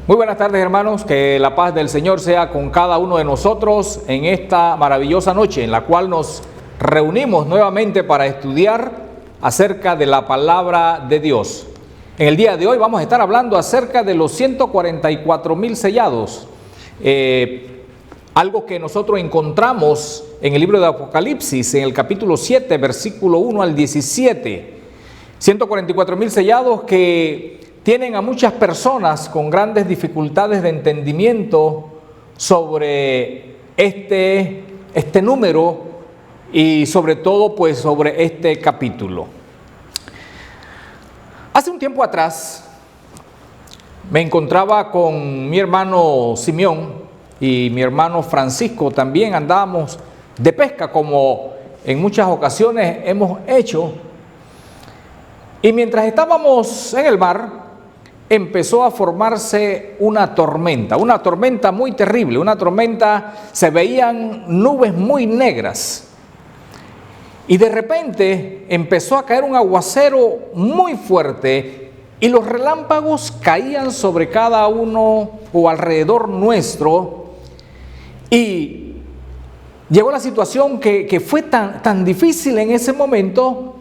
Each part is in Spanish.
Muy buenas tardes, hermanos, que la paz del Señor sea con cada uno de nosotros en esta maravillosa noche en la cual nos reunimos nuevamente para estudiar acerca de la palabra de Dios. En el día de hoy vamos a estar hablando acerca de los 144,000 sellados, algo que nosotros encontramos en el libro de Apocalipsis, en el capítulo 7, versículo 1 al 17. 144,000 sellados que tienen a muchas personas con grandes dificultades de entendimiento sobre este número y sobre todo pues sobre este capítulo. Hace un tiempo atrás me encontraba con mi hermano Simeón y mi hermano Francisco. También andábamos de pesca como en muchas ocasiones hemos hecho. Y mientras estábamos en el mar, empezó a formarse una tormenta muy terrible, una tormenta, se veían nubes muy negras. Y de repente empezó a caer un aguacero muy fuerte y los relámpagos caían sobre cada uno o alrededor nuestro. Y llegó la situación que fue tan difícil en ese momento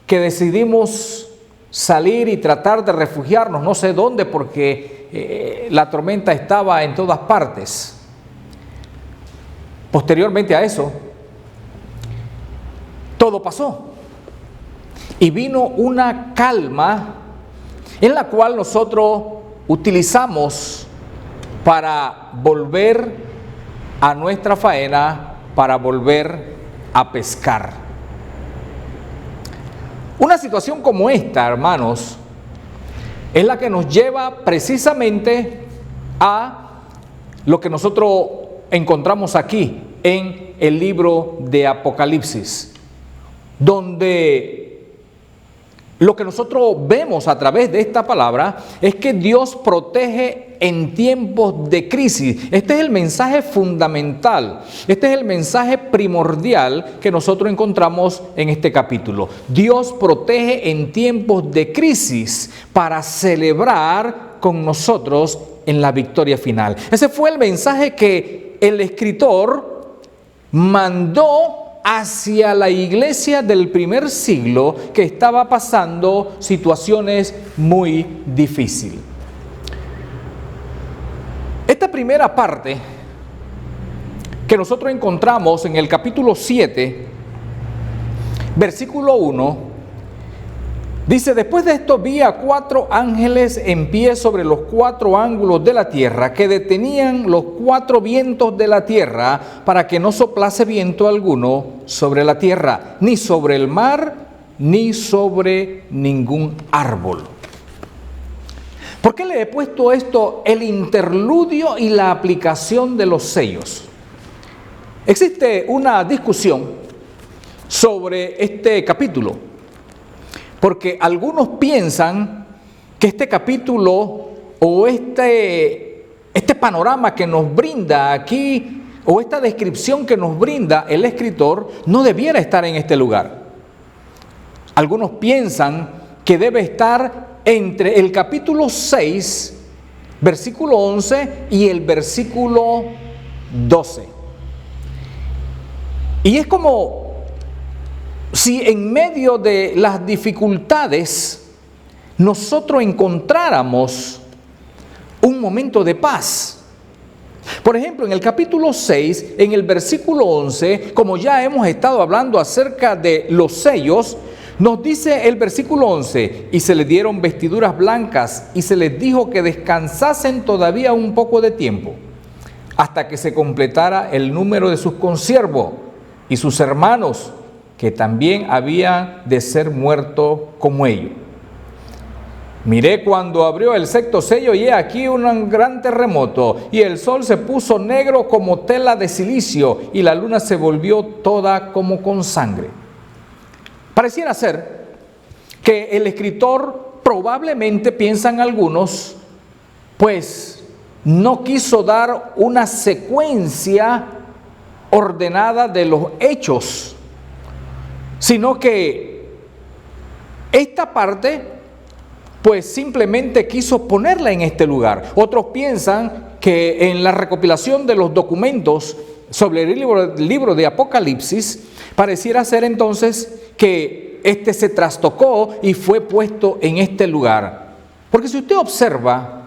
que decidimos salir y tratar de refugiarnos, no sé dónde, porque la tormenta estaba en todas partes. Posteriormente a eso, todo pasó y vino una calma en la cual nosotros utilizamos para volver a nuestra faena, para volver a pescar. Una situación como esta, hermanos, es la que nos lleva precisamente a lo que nosotros encontramos aquí en el libro de Apocalipsis, donde lo que nosotros vemos a través de esta palabra es que Dios protege en tiempos de crisis. Este es el mensaje fundamental, este es el mensaje primordial que nosotros encontramos en este capítulo. Dios protege en tiempos de crisis para celebrar con nosotros en la victoria final. Ese fue el mensaje que el escritor mandó hacia la iglesia del primer siglo que estaba pasando situaciones muy difíciles. Esta primera parte que nosotros encontramos en el capítulo 7, versículo 1, dice: después de esto vi a 4 ángeles en pie sobre los 4 ángulos de la tierra, que detenían los 4 vientos de la tierra para que no soplase viento alguno sobre la tierra, ni sobre el mar, ni sobre ningún árbol. ¿Por qué le he puesto esto, el interludio y la aplicación de los sellos? Existe una discusión sobre este capítulo, porque algunos piensan que este capítulo o este panorama que nos brinda aquí, o esta descripción que nos brinda el escritor, no debiera estar en este lugar. Algunos piensan que debe estar entre el capítulo 6, versículo 11 y el versículo 12. Y es como si en medio de las dificultades nosotros encontráramos un momento de paz. Por ejemplo, en el capítulo 6, en el versículo 11, como ya hemos estado hablando acerca de los sellos, nos dice el versículo 11: y se les dieron vestiduras blancas y se les dijo que descansasen todavía un poco de tiempo, hasta que se completara el número de sus consiervos y sus hermanos, que también habían de ser muertos como ellos. Miré cuando abrió el sexto sello y he aquí un gran terremoto, y el sol se puso negro como tela de silicio, y la luna se volvió toda como con sangre. Pareciera ser que el escritor, probablemente piensan algunos, pues no quiso dar una secuencia ordenada de los hechos, sino que esta parte pues simplemente quiso ponerla en este lugar. Otros piensan que en la recopilación de los documentos sobre el libro de Apocalipsis, pareciera ser entonces que este se trastocó y fue puesto en este lugar. Porque si usted observa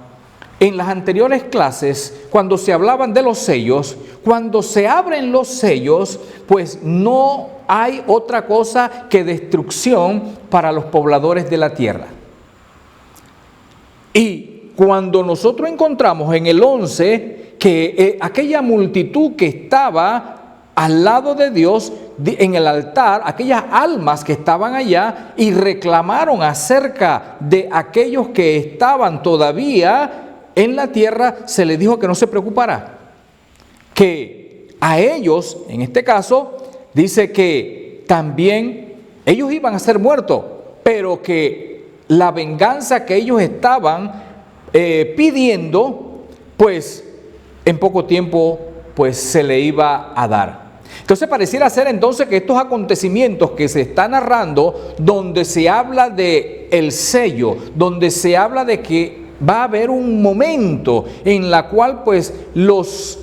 en las anteriores clases, cuando se hablaban de los sellos, cuando se abren los sellos, pues no hay otra cosa que destrucción para los pobladores de la tierra. Y cuando nosotros encontramos en el 11 que aquella multitud que estaba al lado de Dios en el altar, aquellas almas que estaban allá y reclamaron acerca de aquellos que estaban todavía en la tierra, se les dijo que no se preocupara, que a ellos, en este caso, dice que también ellos iban a ser muertos, pero que la venganza que ellos estaban pidiendo, pues en poco tiempo pues se le iba a dar. Entonces pareciera ser entonces que estos acontecimientos que se están narrando, donde se habla de el sello, donde se habla de que va a haber un momento en la cual pues los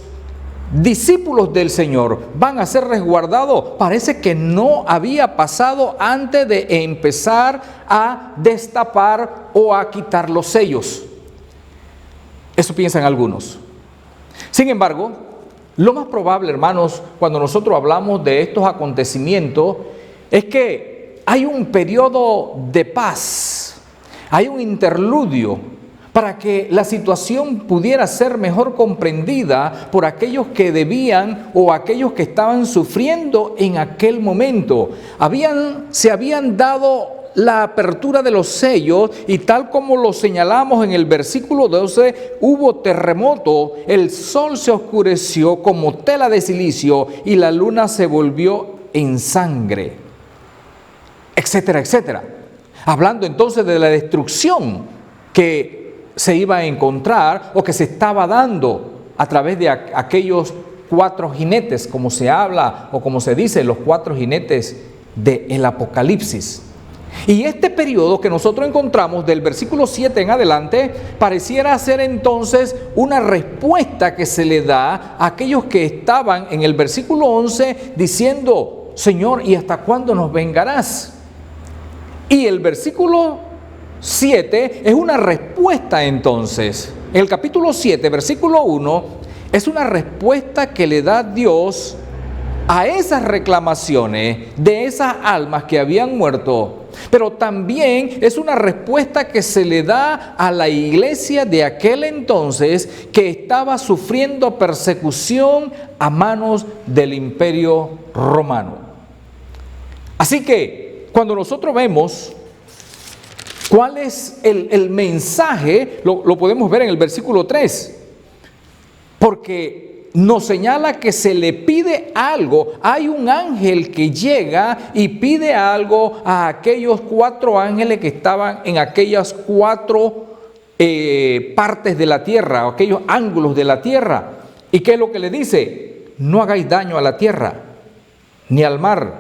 discípulos del Señor van a ser resguardados, parece que no había pasado antes de empezar a destapar o a quitar los sellos. Eso piensan algunos. Sin embargo, lo más probable, hermanos, cuando nosotros hablamos de estos acontecimientos, es que hay un periodo de paz, hay un interludio para que la situación pudiera ser mejor comprendida por aquellos que debían o aquellos que estaban sufriendo en aquel momento. Se habían dado la apertura de los sellos y tal como lo señalamos en el versículo 12, hubo terremoto, el sol se oscureció como tela de silicio y la luna se volvió en sangre, etcétera, etcétera. Hablando entonces de la destrucción que se iba a encontrar o que se estaba dando a través de aquellos 4 jinetes, como se habla o como se dice, los 4 jinetes del Apocalipsis. Y este periodo que nosotros encontramos del versículo 7 en adelante pareciera ser entonces una respuesta que se le da a aquellos que estaban en el versículo 11 diciendo: Señor, ¿y hasta cuándo nos vengarás? Y el versículo 7 es una respuesta entonces. El capítulo 7, versículo 1, es una respuesta que le da Dios a esas reclamaciones de esas almas que habían muerto. Pero también es una respuesta que se le da a la iglesia de aquel entonces que estaba sufriendo persecución a manos del Imperio Romano. Así que cuando nosotros vemos ¿cuál es el mensaje? Lo podemos ver en el versículo 3. Porque nos señala que se le pide algo. Hay un ángel que llega y pide algo a aquellos 4 ángeles que estaban en aquellas 4 partes de la tierra, aquellos ángulos de la tierra. ¿Y qué es lo que le dice? No hagáis daño a la tierra, ni al mar,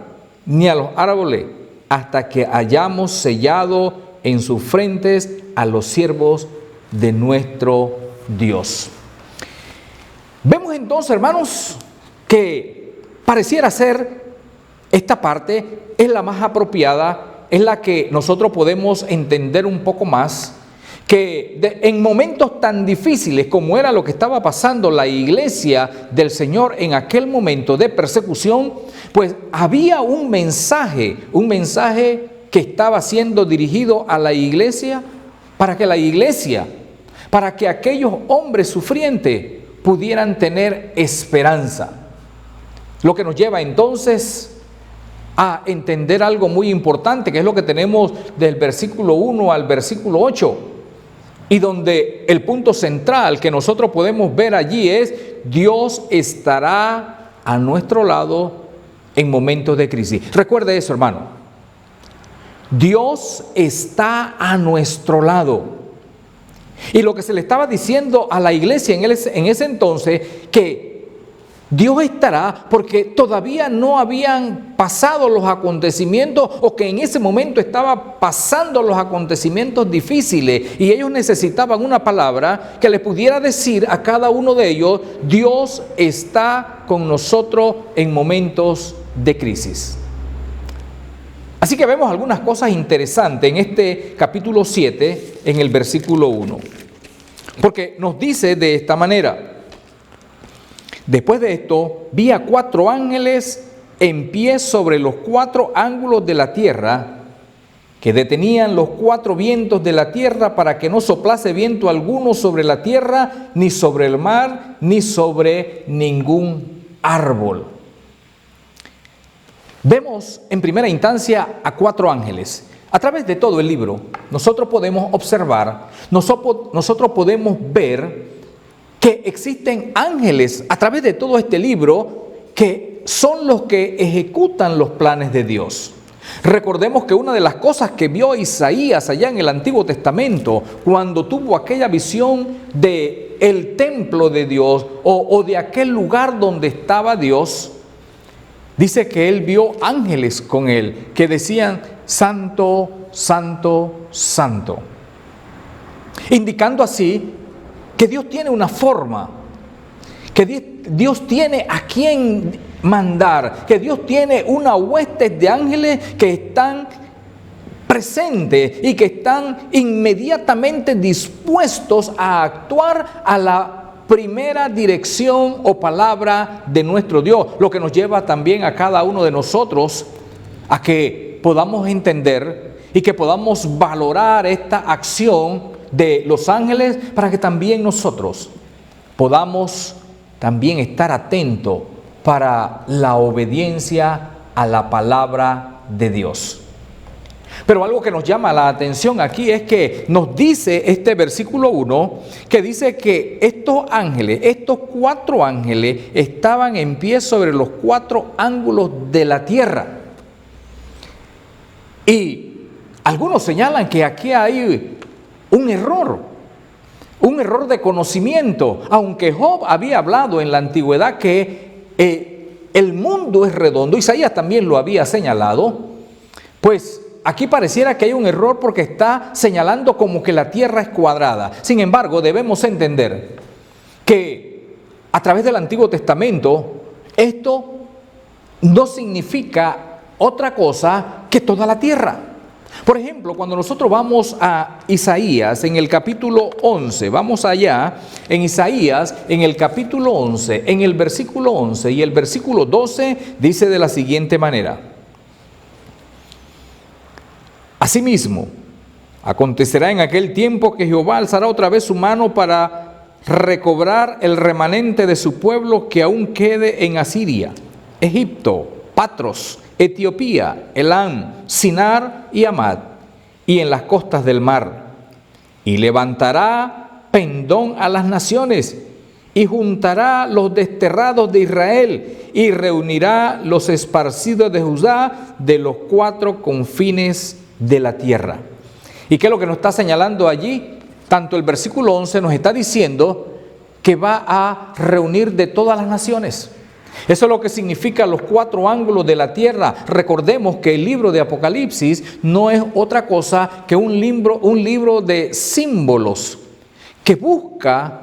ni a los árboles, hasta que hayamos sellado en sus frentes a los siervos de nuestro Dios. Vemos entonces, hermanos, que pareciera ser esta parte es la más apropiada, es la que nosotros podemos entender un poco más, que en momentos tan difíciles como era lo que estaba pasando la iglesia del Señor en aquel momento de persecución, pues había un mensaje que estaba siendo dirigido a la iglesia, para que aquellos hombres sufrientes pudieran tener esperanza. Lo que nos lleva entonces a entender algo muy importante, que es lo que tenemos del versículo 1 al versículo 8, y donde el punto central que nosotros podemos ver allí es: Dios estará a nuestro lado en momentos de crisis. Recuerde eso, hermano. Dios está a nuestro lado. Y lo que se le estaba diciendo a la iglesia en ese entonces, que Dios estará porque todavía no habían pasado los acontecimientos o que en ese momento estaba pasando los acontecimientos difíciles y ellos necesitaban una palabra que les pudiera decir a cada uno de ellos: Dios está con nosotros en momentos de crisis. Así que vemos algunas cosas interesantes en este capítulo 7, en el versículo 1. Porque nos dice de esta manera: después de esto, vi a 4 ángeles en pie sobre los 4 ángulos de la tierra, que detenían los 4 vientos de la tierra para que no soplase viento alguno sobre la tierra, ni sobre el mar, ni sobre ningún árbol. Vemos en primera instancia a 4 ángeles. A través de todo el libro, nosotros podemos observar, nosotros podemos ver que existen ángeles a través de todo este libro que son los que ejecutan los planes de Dios. Recordemos que una de las cosas que vio Isaías allá en el Antiguo Testamento, cuando tuvo aquella visión de el templo de Dios o de aquel lugar donde estaba Dios, dice que él vio ángeles con él que decían: Santo, Santo, Santo, indicando así que Dios tiene una forma, que Dios tiene a quién mandar, que Dios tiene una hueste de ángeles que están presentes y que están inmediatamente dispuestos a actuar a la primera dirección o palabra de nuestro Dios, lo que nos lleva también a cada uno de nosotros a que podamos entender y que podamos valorar esta acción de los ángeles para que también nosotros podamos también estar atentos para la obediencia a la palabra de Dios. Pero algo que nos llama la atención aquí es que nos dice este versículo 1, que dice que estos ángeles, estos 4 ángeles, estaban en pie sobre los 4 ángulos de la tierra. Y algunos señalan que aquí hay un error de conocimiento, aunque Job había hablado en la antigüedad que el mundo es redondo, Isaías también lo había señalado, pues aquí pareciera que hay un error porque está señalando como que la tierra es cuadrada. Sin embargo, debemos entender que a través del Antiguo Testamento esto no significa otra cosa que toda la tierra. Por ejemplo, cuando nosotros vamos a Isaías en el capítulo 11, vamos allá en Isaías en el capítulo 11, en el versículo 11 y el versículo 12 dice de la siguiente manera: Asimismo, acontecerá en aquel tiempo que Jehová alzará otra vez su mano para recobrar el remanente de su pueblo que aún quede en Asiria, Egipto, Patros, Etiopía, Elam, Sinar y Amad, y en las costas del mar. Y levantará pendón a las naciones, y juntará los desterrados de Israel, y reunirá los esparcidos de Judá de los 4 confines de la tierra. ¿Y qué es lo que nos está señalando allí? Tanto el versículo 11 nos está diciendo que va a reunir de todas las naciones. Eso es lo que significa los 4 ángulos de la tierra. Recordemos que el libro de Apocalipsis no es otra cosa que un libro de símbolos que busca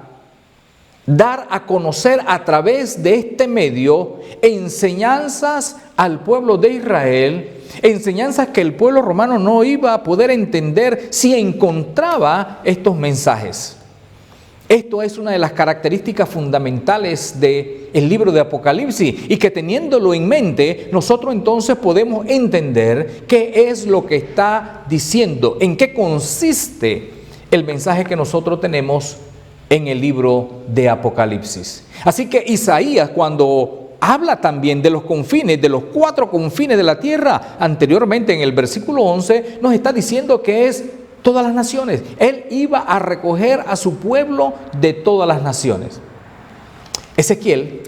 dar a conocer a través de este medio enseñanzas al pueblo de Israel, enseñanzas que el pueblo romano no iba a poder entender si encontraba estos mensajes. Esto es una de las características fundamentales del libro de Apocalipsis y que teniéndolo en mente, nosotros entonces podemos entender qué es lo que está diciendo, en qué consiste el mensaje que nosotros tenemos en el libro de Apocalipsis. Así que Isaías, cuando habla también de los confines, de los 4 confines de la tierra, anteriormente en el versículo 11, nos está diciendo que es todas las naciones. Él iba a recoger a su pueblo de todas las naciones. Ezequiel,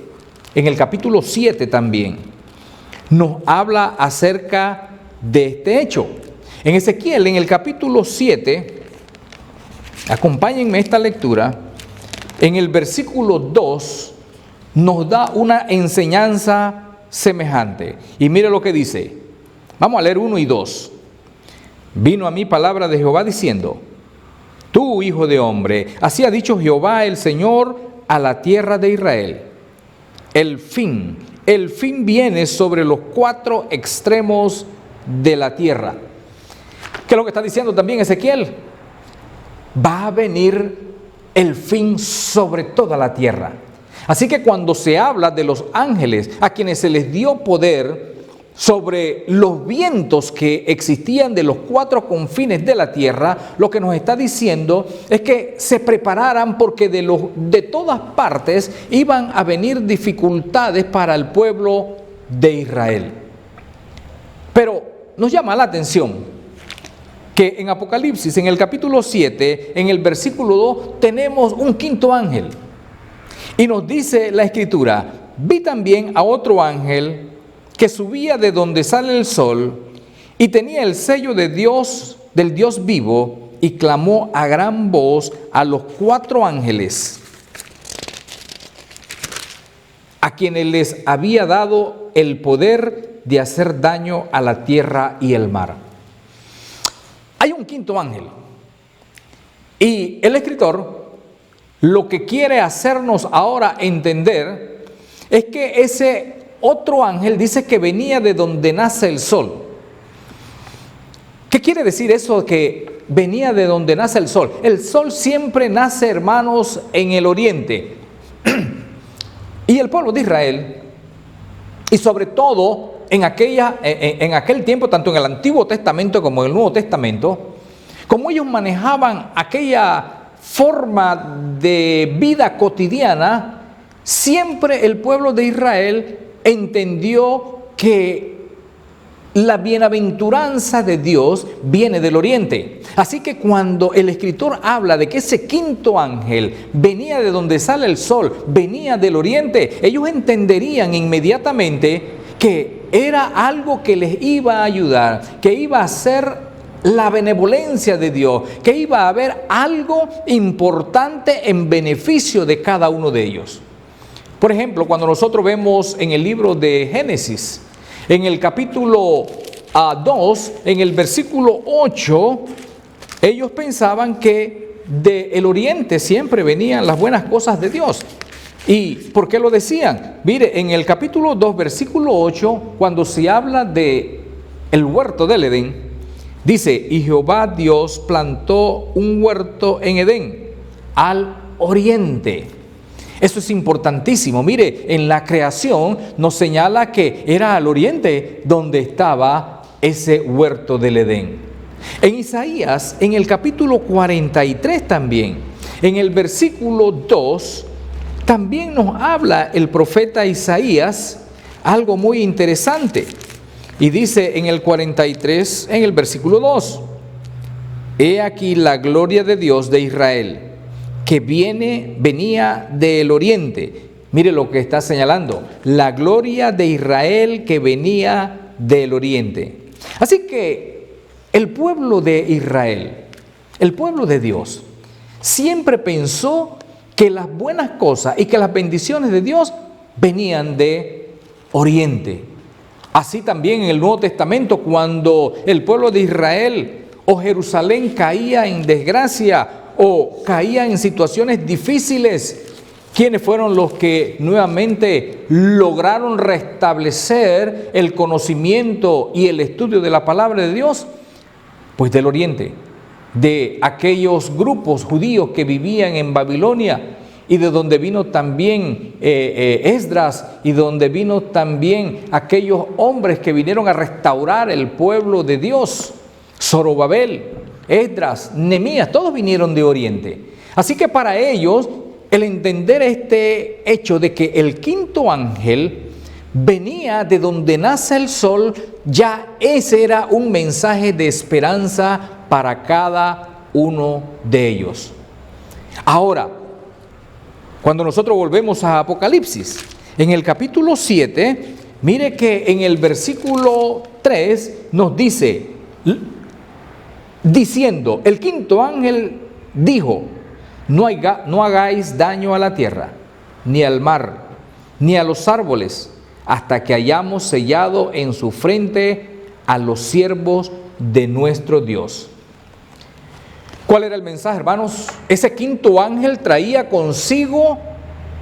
en el capítulo 7 también, nos habla acerca de este hecho. En Ezequiel, en el capítulo 7, acompáñenme esta lectura, en el versículo 2, nos da una enseñanza semejante. Y mire lo que dice. Vamos a leer 1 y 2. Vino a mí palabra de Jehová diciendo: tú, hijo de hombre, así ha dicho Jehová el Señor a la tierra de Israel. El fin viene sobre los 4 extremos de la tierra. ¿Qué es lo que está diciendo también Ezequiel? Va a venir el fin sobre toda la tierra. Así que cuando se habla de los ángeles, a quienes se les dio poder sobre los vientos que existían de los 4 confines de la tierra, lo que nos está diciendo es que se prepararan, porque de todas partes iban a venir dificultades para el pueblo de Israel. Pero nos llama la atención que en Apocalipsis, en el capítulo 7, en el versículo 2, tenemos un 5.º ángel. Y nos dice la Escritura: vi también a otro ángel que subía de donde sale el sol, y tenía el sello de Dios, del Dios vivo, y clamó a gran voz a los 4 ángeles, a quienes les había dado el poder de hacer daño a la tierra y el mar. Hay un 5.º ángel, y el escritor lo que quiere hacernos ahora entender es que ese otro ángel dice que venía de donde nace el sol. ¿Qué quiere decir eso, que venía de donde nace el sol? El sol siempre nace, hermanos, en el oriente. Y el pueblo de Israel, y sobre todo en aquel tiempo, tanto en el Antiguo Testamento como en el Nuevo Testamento, como ellos manejaban aquella forma de vida cotidiana, siempre el pueblo de Israel entendió que la bienaventuranza de Dios viene del oriente. Así que cuando el escritor habla de que ese 5.º ángel venía de donde sale el sol, venía del oriente, ellos entenderían inmediatamente que era algo que les iba a ayudar, que iba a ser la benevolencia de Dios, que iba a haber algo importante en beneficio de cada uno de ellos. Por ejemplo, cuando nosotros vemos en el libro de Génesis, en el capítulo 2, en el versículo 8, ellos pensaban que del oriente siempre venían las buenas cosas de Dios. ¿Y por qué lo decían? Mire, en el capítulo 2, versículo 8, cuando se habla de el huerto del Edén, dice: y Jehová Dios plantó un huerto en Edén, al oriente. Eso es importantísimo. Mire, en la creación nos señala que era al oriente donde estaba ese huerto del Edén. En Isaías, en el capítulo 43 también, en el versículo 2, también nos habla el profeta Isaías algo muy interesante. Y dice en el 43, en el versículo 2: he aquí la gloria de Dios de Israel, que venía del oriente. Mire lo que está señalando: la gloria de Israel que venía del oriente. Así que el pueblo de Israel, el pueblo de Dios, siempre pensó que las buenas cosas y que las bendiciones de Dios venían de oriente. Así también en el Nuevo Testamento, cuando el pueblo de Israel o Jerusalén caía en desgracia o caía en situaciones difíciles, ¿quiénes fueron los que nuevamente lograron restablecer el conocimiento y el estudio de la palabra de Dios? Pues del oriente, de aquellos grupos judíos que vivían en Babilonia, y de donde vino también Esdras, y donde vino también aquellos hombres que vinieron a restaurar el pueblo de Dios: Zorobabel, Esdras, Nehemías, todos vinieron de oriente. Así que para ellos, el entender este hecho de que el 5.º ángel venía de donde nace el sol, ya ese era un mensaje de esperanza para cada uno de ellos. Ahora, cuando nosotros volvemos a Apocalipsis, en el capítulo 7, mire que en el versículo 3 nos dice, diciendo, el 5.º ángel dijo: no hagáis daño a la tierra, ni al mar, ni a los árboles, hasta que hayamos sellado en su frente a los siervos de nuestro Dios. ¿Cuál era el mensaje, hermanos? Ese quinto ángel traía consigo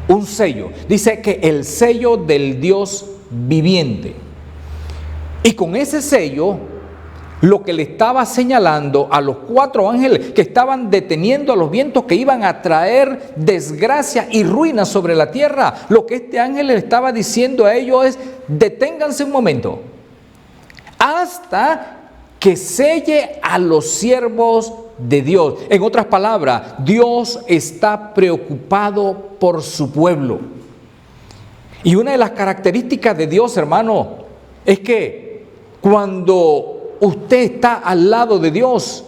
un sello. Dice que el sello del Dios viviente. Y con ese sello, lo que le estaba señalando a los 4 ángeles que estaban deteniendo a los vientos que iban a traer desgracia y ruina sobre la tierra, lo que este ángel le estaba diciendo a ellos es: deténganse un momento, hasta que selle a los siervos de Dios. En otras palabras, Dios está preocupado por su pueblo. Y una de las características de Dios, hermano, es que cuando usted está al lado de Dios,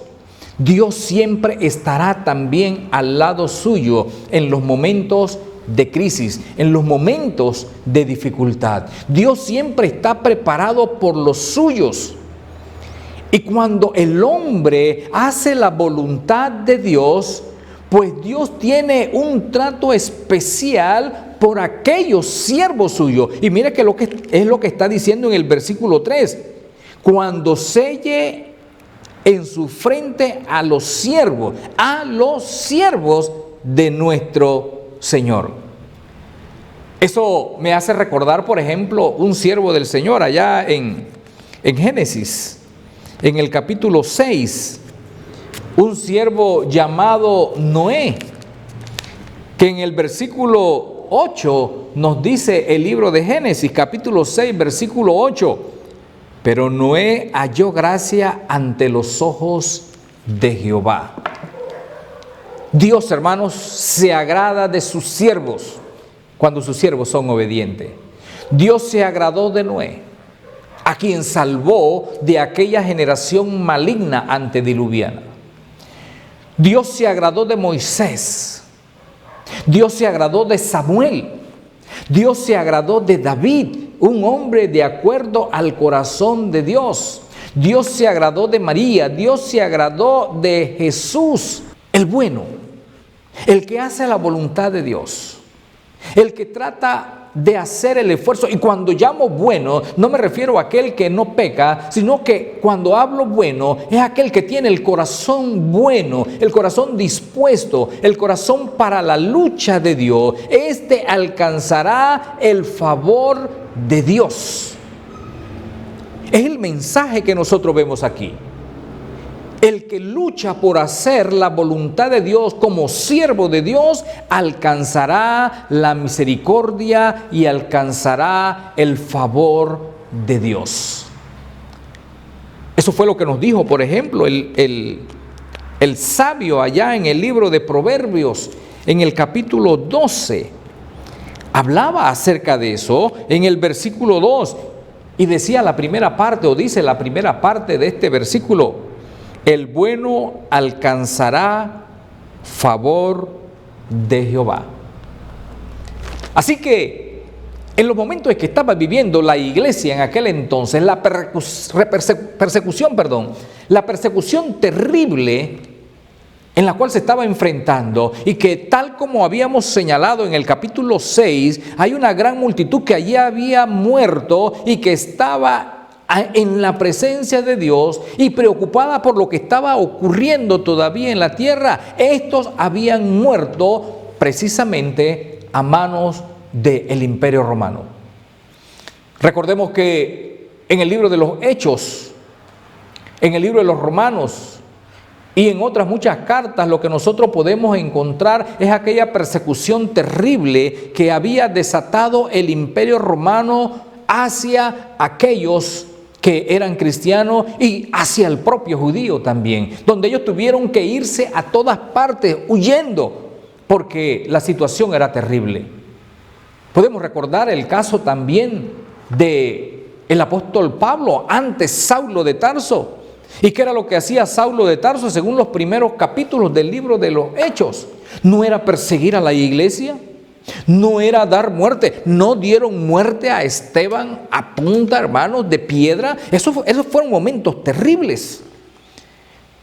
Dios siempre estará también al lado suyo en los momentos de crisis, en los momentos de dificultad. Dios siempre está preparado por los suyos. Y cuando el hombre hace la voluntad de Dios, pues Dios tiene un trato especial por aquellos siervos suyos. Y mire que es lo que está diciendo en el versículo 3. Cuando selle en su frente a los siervos de nuestro Señor. Eso me hace recordar, por ejemplo, un siervo del Señor allá en Génesis. En el capítulo 6, un siervo llamado Noé, que en el versículo 8 nos dice el libro de Génesis, capítulo 6, versículo 8, pero Noé halló gracia ante los ojos de Jehová. Dios, hermanos, se agrada de sus siervos cuando sus siervos son obedientes. Dios se agradó de Noé, a quien salvó de aquella generación maligna antediluviana. Dios se agradó de Moisés. Dios se agradó de Samuel. Dios se agradó de David, un hombre de acuerdo al corazón de Dios. Dios se agradó de María. Dios se agradó de Jesús, el bueno, el que hace la voluntad de Dios, el que trata de hacer el esfuerzo. Y cuando llamo bueno, no me refiero a aquel que no peca, sino que cuando hablo bueno, es aquel que tiene el corazón bueno, el corazón dispuesto, el corazón para la lucha de Dios. Este alcanzará el favor de Dios. Es el mensaje que nosotros vemos aquí. El que lucha por hacer la voluntad de Dios como siervo de Dios alcanzará la misericordia y alcanzará el favor de Dios. Eso fue lo que nos dijo, por ejemplo, el sabio allá en el libro de Proverbios, en el capítulo 12. Hablaba acerca de eso en el versículo 2 y decía la primera parte, o dice la primera parte de este versículo: el bueno alcanzará favor de Jehová. Así que en los momentos en que estaba viviendo la iglesia en aquel entonces, la persecución terrible en la cual se estaba enfrentando, y que tal como habíamos señalado en el capítulo 6, hay una gran multitud que allí había muerto y que estaba en la presencia de Dios y preocupada por lo que estaba ocurriendo todavía en la tierra. Estos habían muerto precisamente a manos del Imperio Romano. Recordemos que en el libro de los Hechos, en el libro de los Romanos y en otras muchas cartas, lo que nosotros podemos encontrar es aquella persecución terrible que había desatado el Imperio Romano hacia aquellos que eran cristianos y hacia el propio judío también, donde ellos tuvieron que irse a todas partes huyendo porque la situación era terrible. Podemos recordar el caso también de el apóstol Pablo, antes Saulo de Tarso. ¿Y qué era lo que hacía Saulo de Tarso según los primeros capítulos del libro de los Hechos? ¿No era perseguir a la iglesia? No era dar muerte. No dieron muerte a Esteban a punta, hermanos, de piedra. Esos fueron momentos terribles.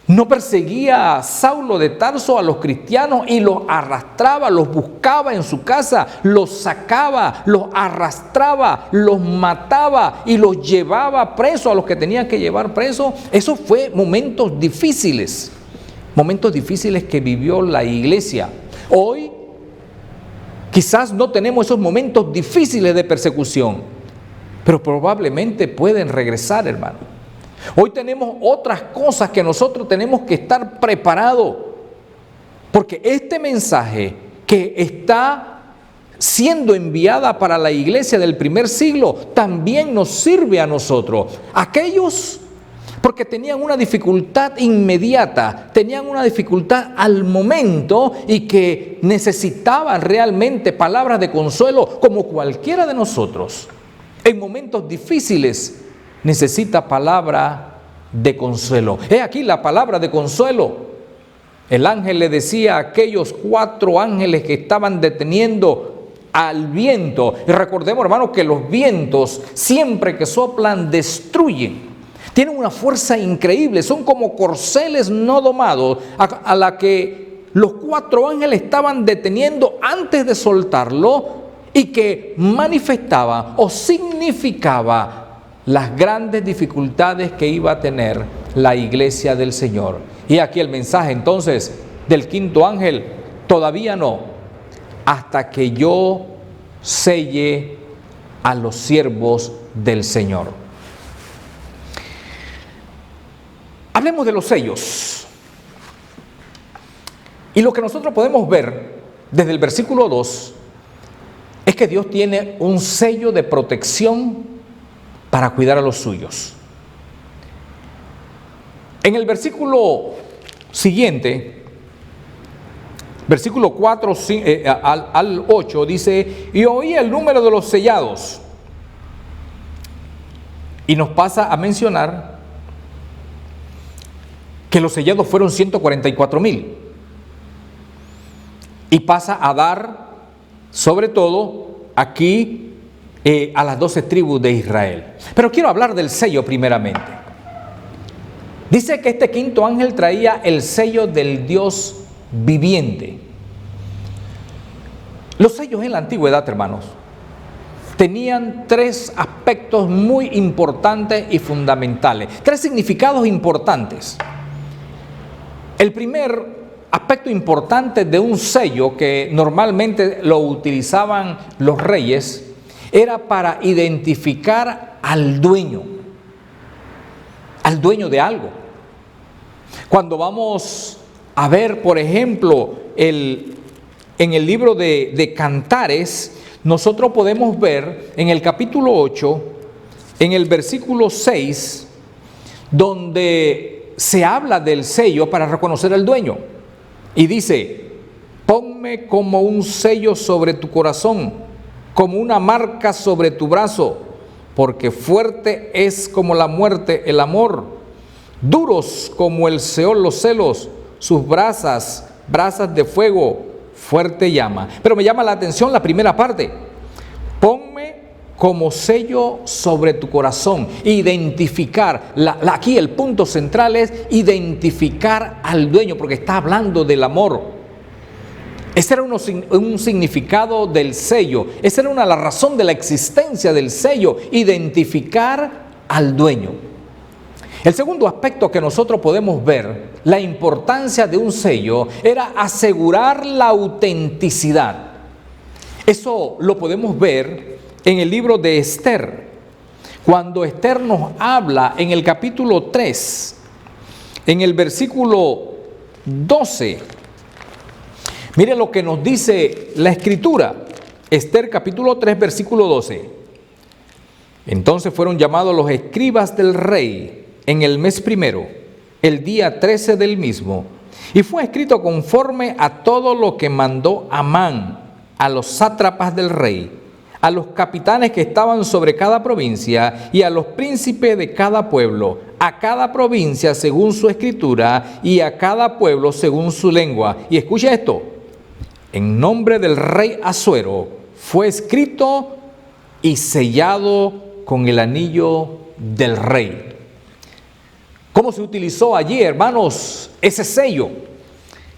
¿No perseguía a Saulo de Tarso a los cristianos y los arrastraba, los buscaba en su casa, los sacaba, los arrastraba, los mataba y los llevaba presos a los que tenían que llevar presos? Eso fue momentos difíciles que vivió la iglesia. Hoy quizás no tenemos esos momentos difíciles de persecución, pero probablemente pueden regresar, hermano. Hoy tenemos otras cosas que nosotros tenemos que estar preparados, porque este mensaje que está siendo enviada para la iglesia del primer siglo también nos sirve a nosotros. Aquellos, porque tenían una dificultad inmediata, tenían una dificultad al momento y que necesitaban realmente palabras de consuelo, como cualquiera de nosotros. En momentos difíciles necesita palabra de consuelo. He aquí la palabra de consuelo. El ángel le decía a aquellos 4 ángeles que estaban deteniendo al viento. Y recordemos, hermanos, que los vientos siempre que soplan destruyen. Tienen una fuerza increíble, son como corceles no domados a la que los 4 ángeles estaban deteniendo antes de soltarlo, y que manifestaba o significaba las grandes dificultades que iba a tener la iglesia del Señor. Y aquí el mensaje entonces del 5.º ángel: todavía no, hasta que yo selle a los siervos del Señor. Hablemos de los sellos. Y lo que nosotros podemos ver desde el versículo 2 es que Dios tiene un sello de protección para cuidar a los suyos. En el versículo siguiente, versículo 4 al 8, dice: y oí el número de los sellados. Y nos pasa a mencionar que los sellados fueron 144,000. Y pasa a dar, sobre todo, aquí a las 12 tribus de Israel. Pero quiero hablar del sello primeramente. Dice que este 5.º ángel traía el sello del Dios viviente. Los sellos en la antigüedad, hermanos, tenían 3 aspectos muy importantes y fundamentales, 3 significados importantes. El primer aspecto importante de un sello, que normalmente lo utilizaban los reyes, era para identificar al dueño de algo. Cuando vamos a ver, por ejemplo, en el libro de Cantares, nosotros podemos ver en el capítulo 8, en el versículo 6, donde se habla del sello para reconocer al dueño. Y dice: ponme como un sello sobre tu corazón, como una marca sobre tu brazo, porque fuerte es como la muerte el amor, duros como el Seol los celos, sus brasas de fuego, fuerte llama. Pero me llama la atención la primera parte: ponme como sello sobre tu corazón. Identificar, aquí el punto central es identificar al dueño, porque está hablando del amor. Ese era un significado del sello. Esa era la razón de la existencia del sello: identificar al dueño. El segundo aspecto que nosotros podemos ver, la importancia de un sello, era asegurar la autenticidad. Eso lo podemos ver en el libro de Esther, cuando Esther nos habla en el capítulo 3, en el versículo 12. Mire lo que nos dice la Escritura. Esther capítulo 3, versículo 12. Entonces fueron llamados los escribas del rey en el mes primero, el día 13 del mismo, y fue escrito conforme a todo lo que mandó Amán a los sátrapas del rey, a los capitanes que estaban sobre cada provincia y a los príncipes de cada pueblo, a cada provincia según su escritura y a cada pueblo según su lengua. Y escucha esto: en nombre del rey Asuero fue escrito y sellado con el anillo del rey. ¿Cómo se utilizó allí, hermanos, ese sello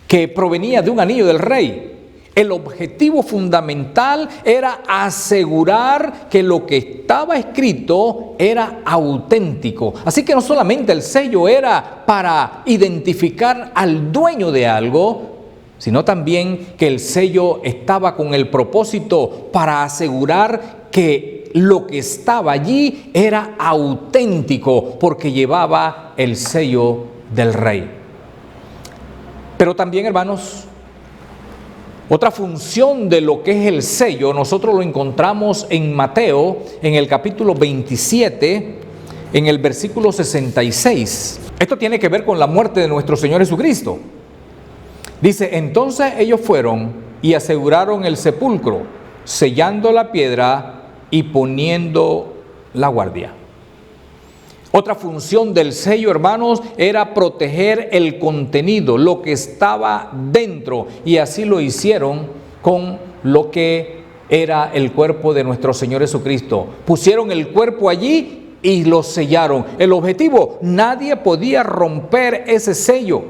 que provenía de un anillo del rey? El objetivo fundamental era asegurar que lo que estaba escrito era auténtico. Así que no solamente el sello era para identificar al dueño de algo, sino también que el sello estaba con el propósito para asegurar que lo que estaba allí era auténtico, porque llevaba el sello del rey. Pero también, hermanos, otra función de lo que es el sello, nosotros lo encontramos en Mateo, en el capítulo 27, en el versículo 66. Esto tiene que ver con la muerte de nuestro Señor Jesucristo. Dice, entonces ellos fueron y aseguraron el sepulcro, sellando la piedra y poniendo la guardia. Otra función del sello, hermanos, era proteger el contenido, lo que estaba dentro, y así lo hicieron con lo que era el cuerpo de nuestro Señor Jesucristo. Pusieron el cuerpo allí y lo sellaron. El objetivo, nadie podía romper ese sello,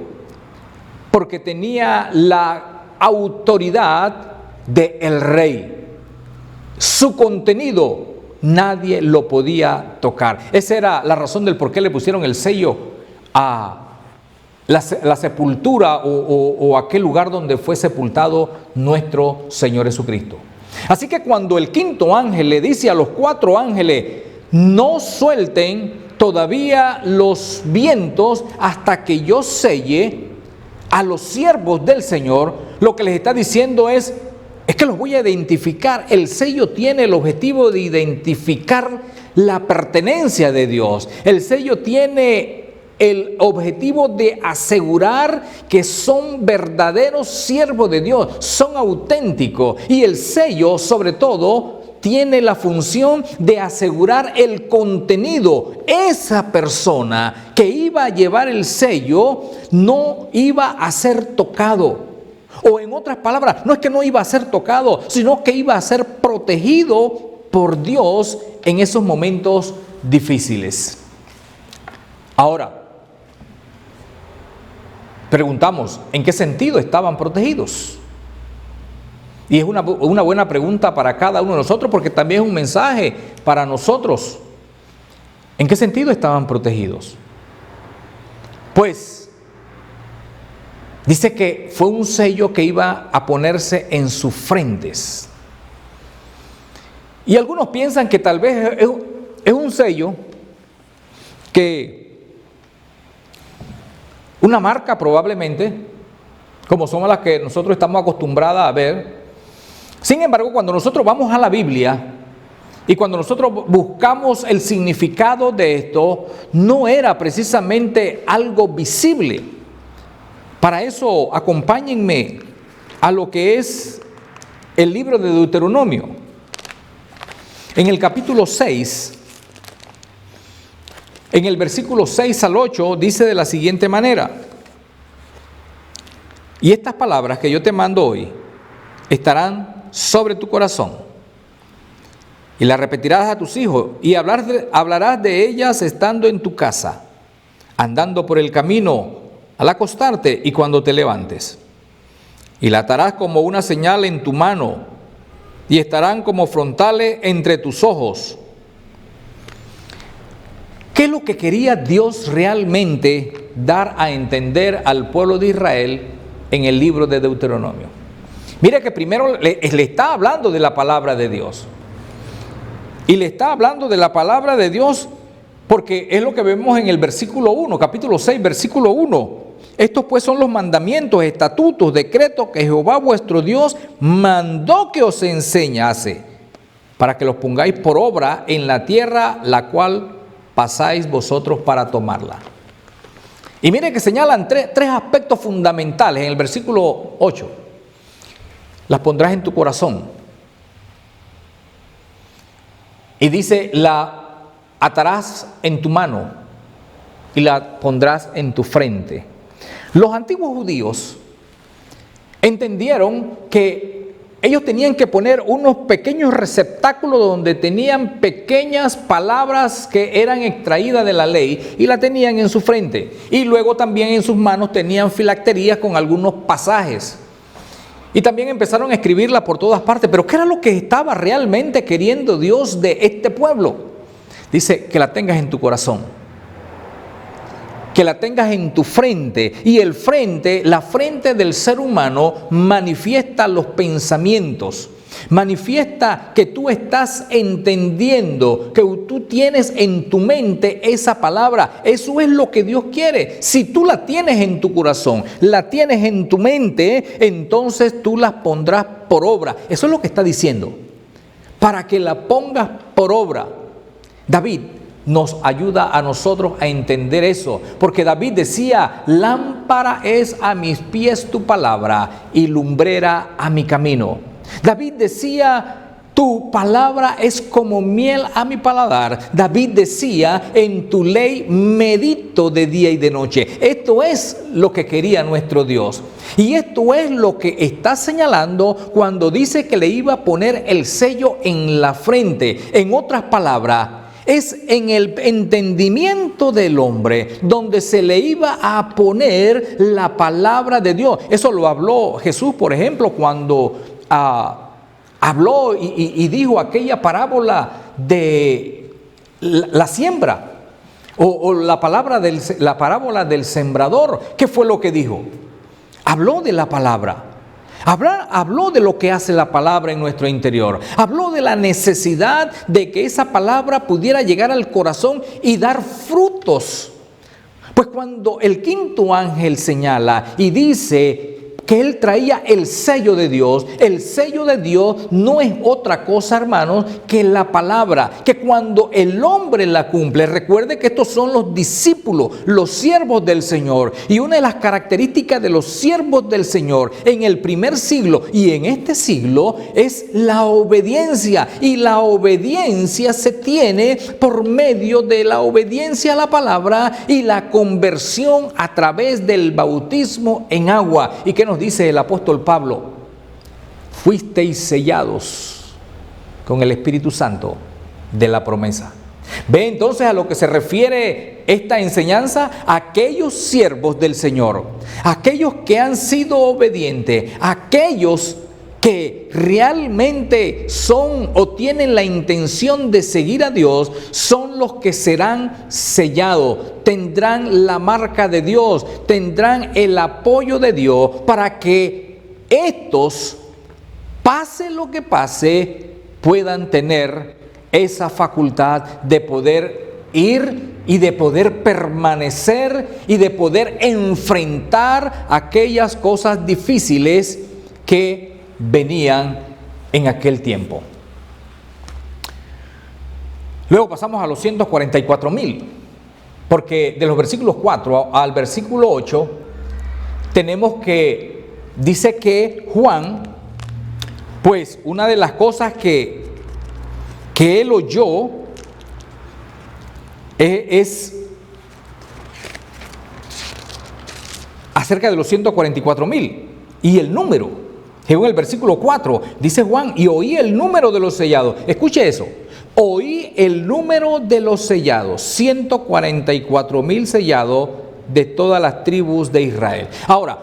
porque tenía la autoridad del rey. Su contenido nadie lo podía tocar. Esa era la razón del por qué le pusieron el sello a la sepultura o aquel lugar donde fue sepultado nuestro Señor Jesucristo. Así que cuando el quinto ángel le dice a los 4 ángeles, no suelten todavía los vientos hasta que yo selle a los siervos del Señor, lo que les está diciendo es que los voy a identificar. El sello tiene el objetivo de identificar la pertenencia de Dios. El sello tiene el objetivo de asegurar que son verdaderos siervos de Dios, son auténticos. Y el sello, sobre todo, tiene la función de asegurar el contenido. Esa persona que iba a llevar el sello no iba a ser tocado. O en otras palabras, no es que no iba a ser tocado, sino que iba a ser protegido por Dios en esos momentos difíciles. Ahora, preguntamos, ¿en qué sentido estaban protegidos? Y es una buena pregunta para cada uno de nosotros, porque también es un mensaje para nosotros. ¿En qué sentido estaban protegidos? Pues dice que fue un sello que iba a ponerse en sus frentes. Y algunos piensan que tal vez es un sello que, una marca probablemente, como son las que nosotros estamos acostumbrados a ver. Sin embargo, cuando nosotros vamos a la Biblia y cuando nosotros buscamos el significado de esto, no era precisamente algo visible. Para eso, acompáñenme a lo que es el libro de Deuteronomio. En el capítulo 6, en el versículo 6 al 8, dice de la siguiente manera: y estas palabras que yo te mando hoy estarán sobre tu corazón, y las repetirás a tus hijos, y hablarás de ellas estando en tu casa, andando por el camino, al acostarte y cuando te levantes. Y la atarás como una señal en tu mano, y estarán como frontales entre tus ojos. ¿Qué es lo que quería Dios realmente dar a entender al pueblo de Israel en el libro de Deuteronomio? Mire que primero le está hablando de la palabra de Dios. Y le está hablando de la palabra de Dios porque es lo que vemos en el versículo 1, capítulo 6, versículo 1. Estos pues son los mandamientos, estatutos, decretos que Jehová vuestro Dios mandó que os enseñase, para que los pongáis por obra en la tierra la cual pasáis vosotros para tomarla. Y mire que señalan tres aspectos fundamentales en el versículo 8. Las pondrás en tu corazón. Y dice, la atarás en tu mano y la pondrás en tu frente. Los antiguos judíos entendieron que ellos tenían que poner unos pequeños receptáculos donde tenían pequeñas palabras que eran extraídas de la ley y la tenían en su frente. Y luego también en sus manos tenían filacterías con algunos pasajes. Y también empezaron a escribirla por todas partes. Pero ¿qué era lo que estaba realmente queriendo Dios de este pueblo? Dice que la tengas en tu corazón, que la tengas en tu frente. Y la frente del ser humano manifiesta los pensamientos, manifiesta que tú estás entendiendo, que tú tienes en tu mente esa palabra. Eso es lo que Dios quiere. Si tú la tienes en tu corazón, la tienes en tu mente, entonces tú las pondrás por obra. Eso es lo que está diciendo, para que la pongas por obra. David nos ayuda a nosotros a entender eso, porque David decía: lámpara es a mis pies tu palabra y lumbrera a mi camino. David decía: tu palabra es como miel a mi paladar. David decía: en tu ley medito de día y de noche. Esto es lo que quería nuestro Dios, y esto es lo que está señalando cuando dice que le iba a poner el sello en la frente. En otras palabras, es en el entendimiento del hombre donde se le iba a poner la palabra de Dios. Eso lo habló Jesús, por ejemplo, cuando habló y dijo aquella parábola de la siembra, o la parábola del sembrador. ¿Qué fue lo que dijo? Habló de la palabra. Habló de lo que hace la palabra en nuestro interior. Habló de la necesidad de que esa palabra pudiera llegar al corazón y dar frutos. Pues cuando el quinto ángel señala y dice que él traía el sello de Dios no es otra cosa, hermanos, que la palabra, que cuando el hombre la cumple, recuerde que estos son los discípulos, los siervos del Señor, y una de las características de los siervos del Señor en el primer siglo y en este siglo es la obediencia, y la obediencia se tiene por medio de la obediencia a la palabra y la conversión a través del bautismo en agua. ¿Y qué nos dice el apóstol Pablo? Fuisteis sellados con el Espíritu Santo de la promesa. Ve entonces a lo que se refiere esta enseñanza: aquellos siervos del Señor, aquellos que han sido obedientes, aquellos que realmente son o tienen la intención de seguir a Dios, son los que serán sellados, tendrán la marca de Dios, tendrán el apoyo de Dios, para que estos, pase lo que pase, puedan tener esa facultad de poder ir y de poder permanecer y de poder enfrentar aquellas cosas difíciles que venían en aquel tiempo. Luego pasamos a los 144,000, porque de los versículos 4 al versículo 8 tenemos que dice que Juan, pues una de las cosas que él oyó es acerca de los 144,000 y el número. Según el versículo 4, dice Juan: y oí el número de los sellados. Escuche eso. Oí el número de los sellados, 144,000 sellados de todas las tribus de Israel. Ahora,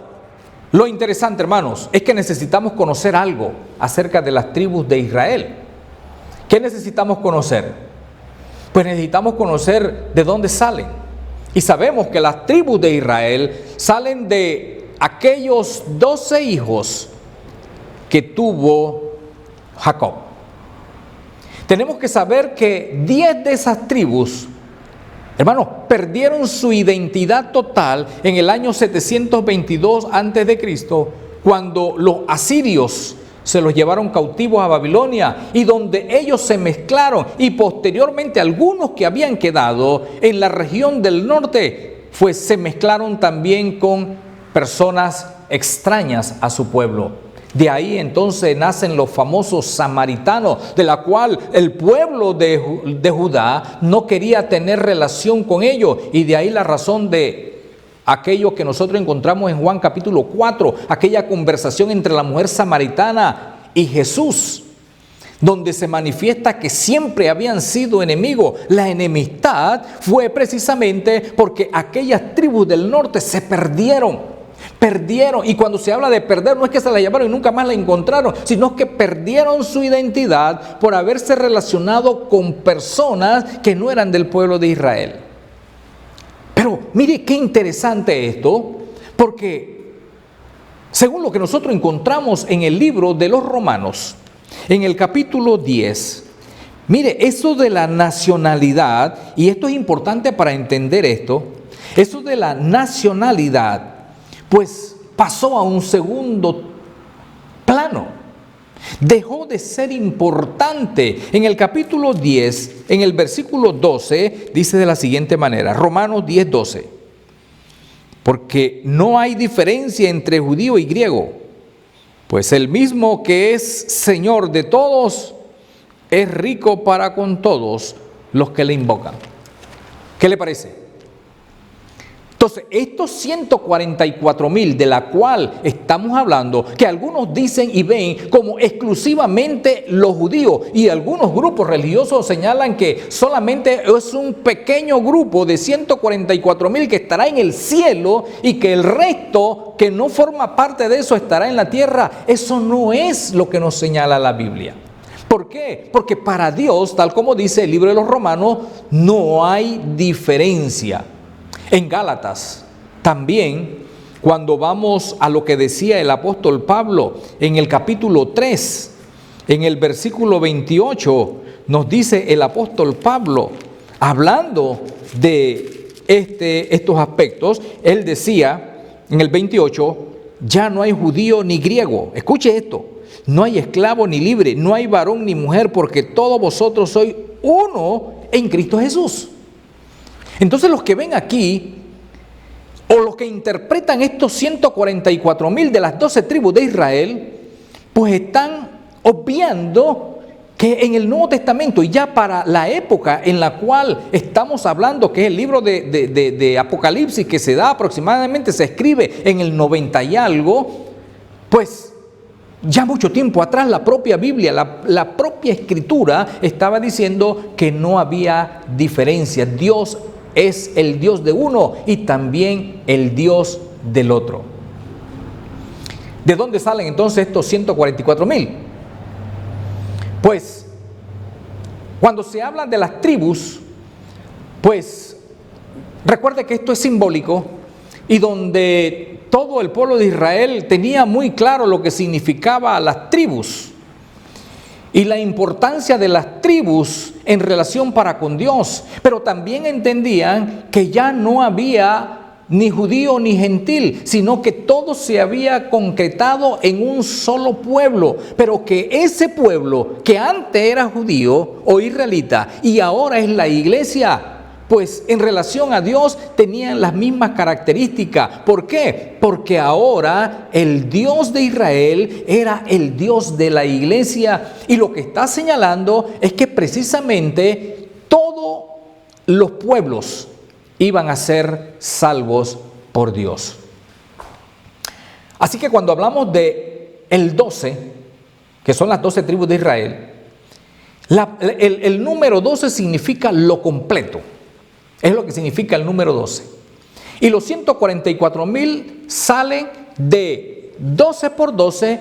lo interesante, hermanos, es que necesitamos conocer algo acerca de las tribus de Israel. ¿Qué necesitamos conocer? Pues necesitamos conocer de dónde salen. Y sabemos que las tribus de Israel salen de aquellos 12 hijos que tuvo Jacob. Tenemos que saber que 10 de esas tribus, hermanos, perdieron su identidad total en el año 722 a.C., cuando los asirios se los llevaron cautivos a Babilonia, y donde ellos se mezclaron, y posteriormente algunos que habían quedado en la región del norte, pues se mezclaron también con personas extrañas a su pueblo. De ahí entonces nacen los famosos samaritanos, de la cual el pueblo de Judá no quería tener relación con ellos, y de ahí la razón de aquello que nosotros encontramos en Juan capítulo 4, aquella conversación entre la mujer samaritana y Jesús, donde se manifiesta que siempre habían sido enemigos. La enemistad fue precisamente porque aquellas tribus del norte se perdieron. Y cuando se habla de perder, no es que se la llevaron y nunca más la encontraron, sino que perdieron su identidad por haberse relacionado con personas que no eran del pueblo de Israel. Pero mire qué interesante esto, porque según lo que nosotros encontramos en el libro de los Romanos, en el capítulo 10, mire, eso de la nacionalidad, y esto es importante para entender esto, eso de la nacionalidad, pues pasó a un segundo plano. Dejó de ser importante. En el capítulo 10, en el versículo 12, dice de la siguiente manera, Romanos 10, 12. Porque no hay diferencia entre judío y griego, pues el mismo que es Señor de todos, es rico para con todos los que le invocan. ¿Qué le parece? Entonces, estos 144,000 de la cual estamos hablando, que algunos dicen y ven como exclusivamente los judíos, y algunos grupos religiosos señalan que solamente es un pequeño grupo de 144,000 que estará en el cielo y que el resto que no forma parte de eso estará en la tierra. Eso no es lo que nos señala la Biblia. ¿Por qué? Porque para Dios, tal como dice el libro de los Romanos, no hay diferencia. En Gálatas también, cuando vamos a lo que decía el apóstol Pablo en el capítulo 3, en el versículo 28, nos dice el apóstol Pablo, hablando de estos aspectos, él decía en el 28, ya no hay judío ni griego. Escuche esto, no hay esclavo ni libre, no hay varón ni mujer, porque todos vosotros sois uno en Cristo Jesús. Entonces los que ven aquí, o los que interpretan estos 144,000 de las 12 tribus de Israel, pues están obviando que en el Nuevo Testamento, y ya para la época en la cual estamos hablando, que es el libro de Apocalipsis, que se da aproximadamente, se escribe en el 90 y algo, pues ya mucho tiempo atrás la propia Biblia, la propia Escritura estaba diciendo que no había diferencia. Dios es el Dios de uno y también el Dios del otro. ¿De dónde salen entonces estos 144,000? Pues cuando se habla de las tribus, pues recuerde que esto es simbólico, y donde todo el pueblo de Israel tenía muy claro lo que significaba las tribus y la importancia de las tribus en relación para con Dios, pero también entendían que ya no había ni judío ni gentil, sino que todo se había concretado en un solo pueblo, pero que ese pueblo que antes era judío o israelita y ahora es la iglesia, pues en relación a Dios tenían las mismas características. ¿Por qué? Porque ahora el Dios de Israel era el Dios de la iglesia, y lo que está señalando es que precisamente todos los pueblos iban a ser salvos por Dios. Así que cuando hablamos de el 12, que son las 12 tribus de Israel, el número 12 significa lo completo. Es lo que significa el número 12. Y los 144,000 salen de 12 por 12,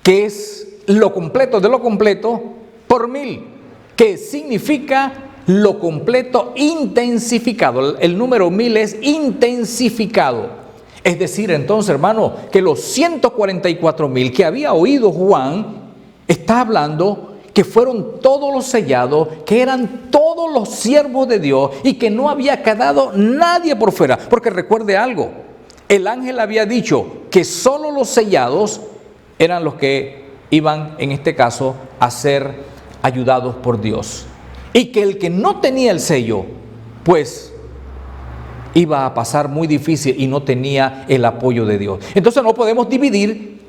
que es lo completo de lo completo, por 1,000, que significa lo completo intensificado. El número 1,000 es intensificado. Es decir, entonces, hermano, que los 144,000 que había oído Juan, está hablando que fueron todos los sellados, que eran todos los siervos de Dios y que no había quedado nadie por fuera. Porque recuerde algo, el ángel había dicho que solo los sellados eran los que iban, en este caso, a ser ayudados por Dios. Y que el que no tenía el sello, pues iba a pasar muy difícil y no tenía el apoyo de Dios. Entonces no podemos dividir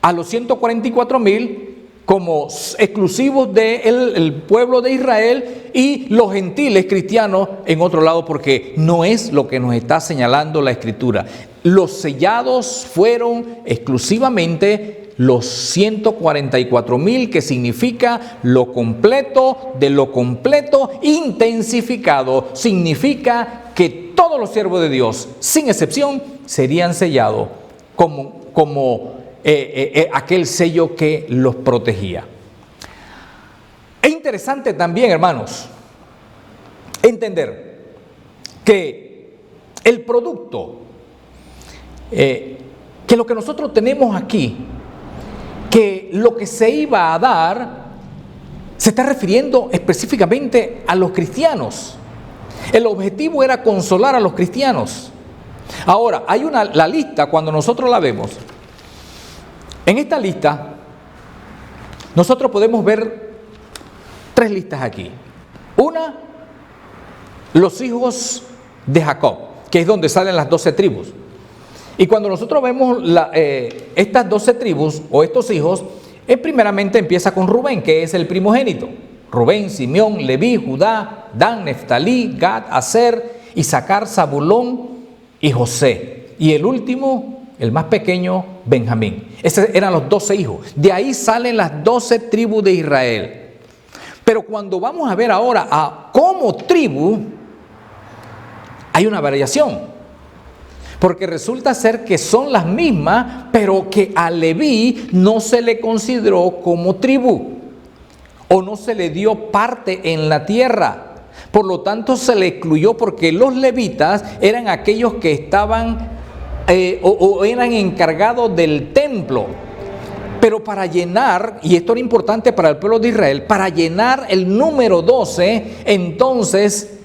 a los 144,000 como exclusivos del pueblo de Israel y los gentiles cristianos en otro lado, porque no es lo que nos está señalando la Escritura. Los sellados fueron exclusivamente los 144,000, que significa lo completo de lo completo, intensificado. Significa que todos los siervos de Dios, sin excepción, serían sellados como aquel sello que los protegía. Es interesante también, hermanos, entender que el producto, que lo que nosotros tenemos aquí, que lo que se iba a dar, se está refiriendo específicamente a los cristianos. El objetivo era consolar a los cristianos. Ahora, hay la lista, cuando nosotros la vemos, en esta lista, nosotros podemos ver 3 listas aquí. Una, los hijos de Jacob, que es donde salen las 12 tribus. Y cuando nosotros vemos estas 12 tribus o estos hijos, primeramente empieza con Rubén, que es el primogénito. Rubén, Simeón, Leví, Judá, Dan, Neftalí, Gad, Aser, Isaacar, Zabulón y José. Y el último, el más pequeño, Benjamín. Esos eran los 12 hijos. De ahí salen las 12 tribus de Israel. Pero cuando vamos a ver ahora a como tribu, hay una variación. Porque resulta ser que son las mismas, pero que a Leví no se le consideró como tribu, o no se le dio parte en la tierra. Por lo tanto, se le excluyó, porque los levitas eran aquellos que estaban o eran encargados del templo. Pero para llenar, y esto era importante para el pueblo de Israel, para llenar el número 12, entonces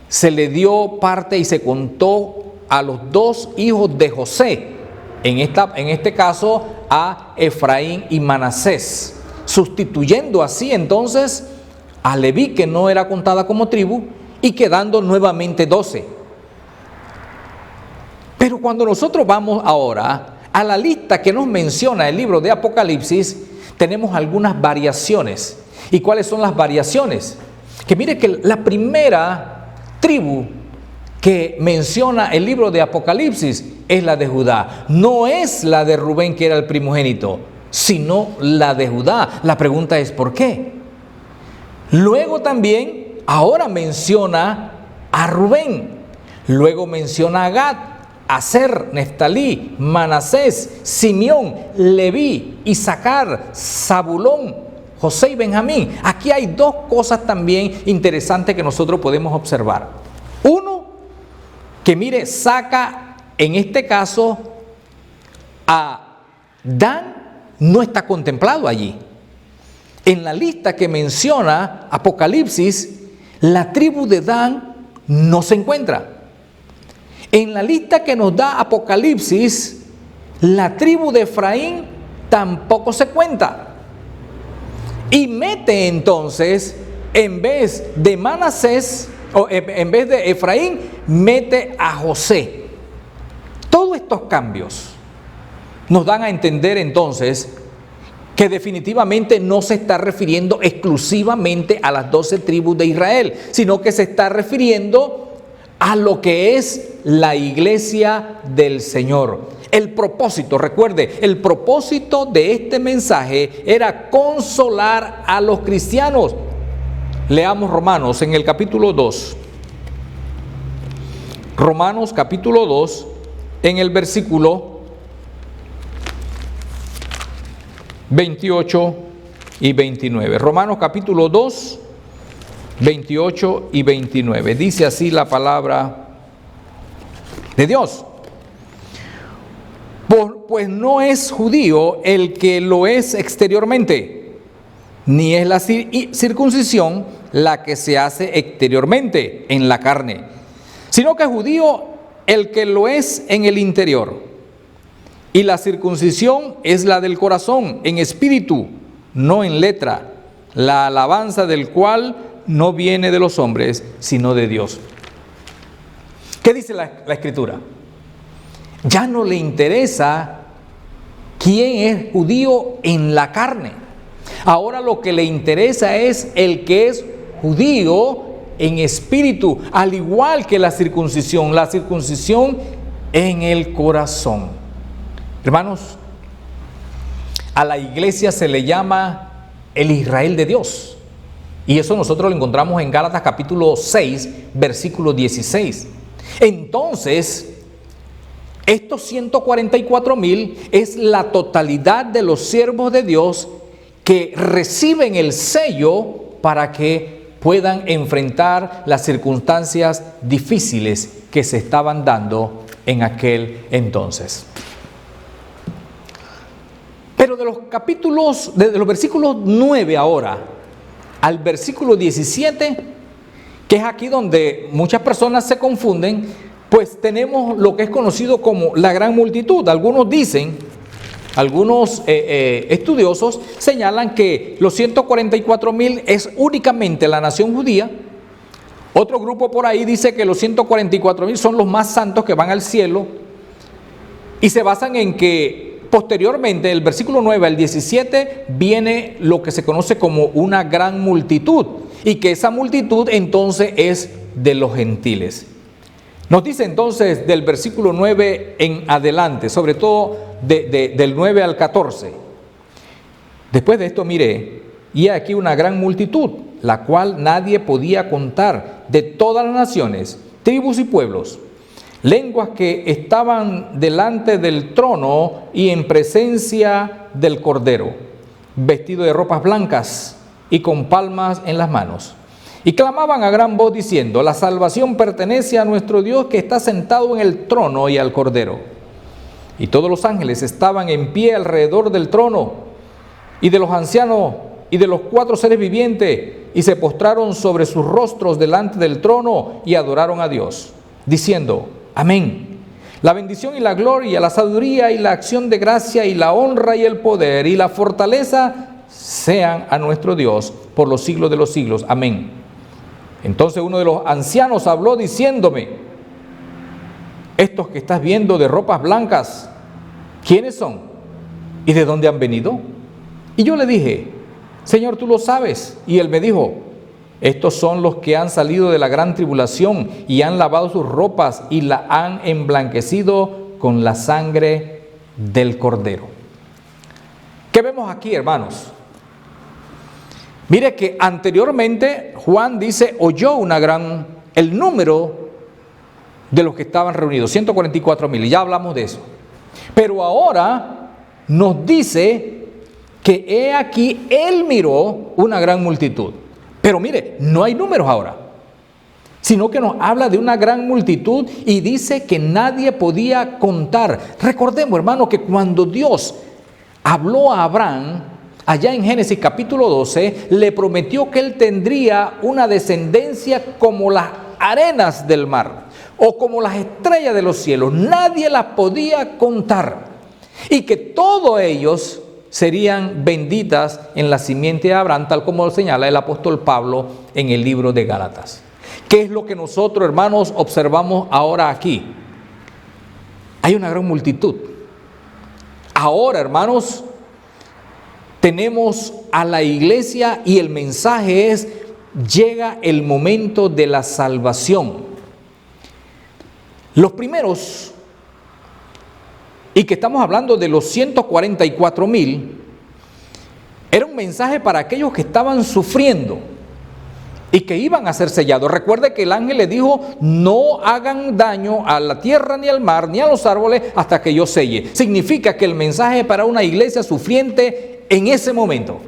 se le dio parte y se contó a los 2 hijos de José, en este caso a Efraín y Manasés, sustituyendo así entonces a Leví, que no era contada como tribu, y quedando nuevamente 12. Pero cuando nosotros vamos ahora a la lista que nos menciona el libro de Apocalipsis, tenemos algunas variaciones. ¿Y cuáles son las variaciones? Que mire que la primera tribu que menciona el libro de Apocalipsis es la de Judá. No es la de Rubén, que era el primogénito, sino la de Judá. La pregunta es ¿por qué? Luego también, ahora menciona a Rubén, luego menciona a Gad, Aser, Neftalí, Manasés, Simeón, Leví, Isaacar, Zabulón, José y Benjamín. Aquí hay 2 cosas también interesantes que nosotros podemos observar. Uno, que mire, saca en este caso a Dan, no está contemplado allí. En la lista que menciona Apocalipsis, la tribu de Dan no se encuentra. En la lista que nos da Apocalipsis, la tribu de Efraín tampoco se cuenta. Y mete entonces, en vez de Manasés, o en vez de Efraín, mete a José. Todos estos cambios nos dan a entender entonces que definitivamente no se está refiriendo exclusivamente a las 12 tribus de Israel, sino que se está refiriendo a lo que es la iglesia del Señor. El propósito, recuerde, el propósito de este mensaje era consolar a los cristianos. Leamos Romanos en el capítulo 2. Romanos capítulo 2, en el versículo 28 y 29. Romanos capítulo 2, 28 y 29. Dice así la palabra de Dios. Pues no es judío el que lo es exteriormente, ni es la circuncisión la que se hace exteriormente en la carne, sino que es judío el que lo es en el interior. Y la circuncisión es la del corazón, en espíritu, no en letra, la alabanza del cual no viene de los hombres, sino de Dios. ¿Qué dice la Escritura? Ya no le interesa quién es judío en la carne. Ahora lo que le interesa es el que es judío en espíritu, al igual que la circuncisión en el corazón. Hermanos, A la iglesia se le llama el Israel de Dios. Y eso nosotros lo encontramos en Gálatas capítulo 6, versículo 16. Entonces, estos 144,000 es la totalidad de los siervos de Dios que reciben el sello para que puedan enfrentar las circunstancias difíciles que se estaban dando en aquel entonces. Pero de los versículos 9 ahora al versículo 17, que es aquí donde muchas personas se confunden, pues tenemos lo que es conocido como la gran multitud. Algunos estudiosos señalan que los 144,000 es únicamente la nación judía. Otro grupo por ahí dice que los 144,000 son los más santos que van al cielo, y se basan en que posteriormente, del versículo 9 al 17, viene lo que se conoce como una gran multitud, y que esa multitud entonces es de los gentiles. Nos dice entonces del versículo 9 en adelante, sobre todo del 9 al 14. Después de esto miré, y he aquí una gran multitud, la cual nadie podía contar, de todas las naciones, tribus y pueblos, lenguas, que estaban delante del trono y en presencia del Cordero, vestidos de ropas blancas y con palmas en las manos. Y clamaban a gran voz diciendo: la salvación pertenece a nuestro Dios, que está sentado en el trono, y al Cordero. Y todos los ángeles estaban en pie alrededor del trono y de los ancianos y de los 4 seres vivientes, y se postraron sobre sus rostros delante del trono y adoraron a Dios, diciendo: amén. La bendición y la gloria, la sabiduría y la acción de gracia y la honra y el poder y la fortaleza sean a nuestro Dios por los siglos de los siglos. Amén. Entonces uno de los ancianos habló diciéndome: estos que estás viendo de ropas blancas, ¿quiénes son? ¿Y de dónde han venido? Y yo le dije: Señor, tú lo sabes. Y él me dijo: estos son los que han salido de la gran tribulación y han lavado sus ropas y la han emblanquecido con la sangre del Cordero. ¿Qué vemos aquí, hermanos? Mire que anteriormente Juan dice, oyó el número de los que estaban reunidos, 144,000, y ya hablamos de eso. Pero ahora nos dice que he aquí, él miró una gran multitud. Pero mire, no hay números ahora, sino que nos habla de una gran multitud y dice que nadie podía contar. Recordemos, hermano, que cuando Dios habló a Abraham, allá en Génesis capítulo 12, le prometió que él tendría una descendencia como las arenas del mar o como las estrellas de los cielos. Nadie las podía contar, y que todos ellos serían benditas en la simiente de Abraham, tal como lo señala el apóstol Pablo en el libro de Gálatas. ¿Qué es lo que nosotros, hermanos, observamos ahora aquí? Hay una gran multitud. Ahora, hermanos, tenemos a la iglesia y el mensaje es: llega el momento de la salvación. Los primeros, y que estamos hablando de los 144,000, era un mensaje para aquellos que estaban sufriendo y que iban a ser sellados. Recuerde que el ángel le dijo: no hagan daño a la tierra, ni al mar, ni a los árboles, hasta que yo selle. Significa que el mensaje es para una iglesia sufriente en ese momento.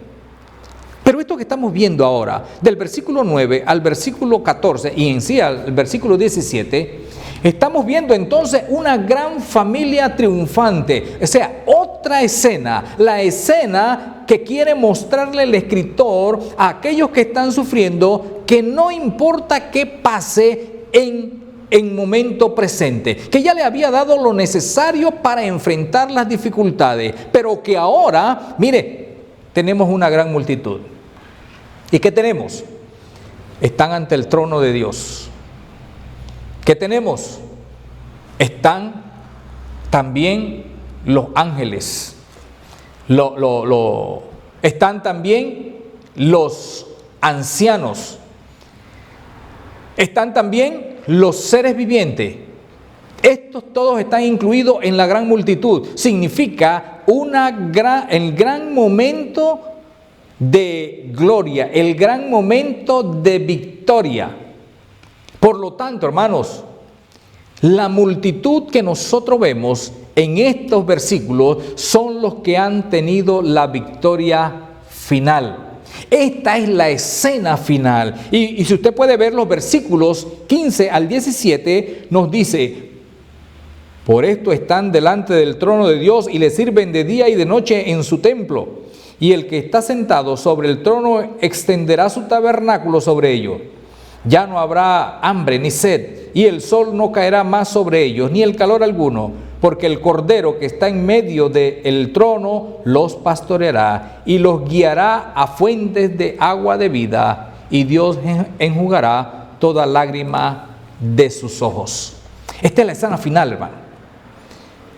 Pero esto que estamos viendo ahora, del versículo 9 al versículo 14 y en sí al versículo 17, estamos viendo entonces una gran familia triunfante. O sea, otra escena, la escena que quiere mostrarle el escritor a aquellos que están sufriendo, que no importa qué pase en momento presente, que ya le había dado lo necesario para enfrentar las dificultades, pero que ahora, mire, tenemos una gran multitud. ¿Y qué tenemos? Están ante el trono de Dios. ¿Qué tenemos? Están también los ángeles. Están también los ancianos. Están también los seres vivientes. Estos todos están incluidos en la gran multitud. Significa el gran momento de gloria, el gran momento de victoria. Por lo tanto, hermanos, la multitud que nosotros vemos en estos versículos son los que han tenido la victoria final. Esta es la escena final. Y si usted puede ver los versículos 15 al 17, nos dice: por esto están delante del trono de Dios y le sirven de día y de noche en su templo. Y el que está sentado sobre el trono extenderá su tabernáculo sobre ellos. Ya no habrá hambre ni sed, y el sol no caerá más sobre ellos, ni el calor alguno, porque el Cordero que está en medio del trono los pastoreará y los guiará a fuentes de agua de vida, y Dios enjugará toda lágrima de sus ojos. Esta es la escena final, hermano.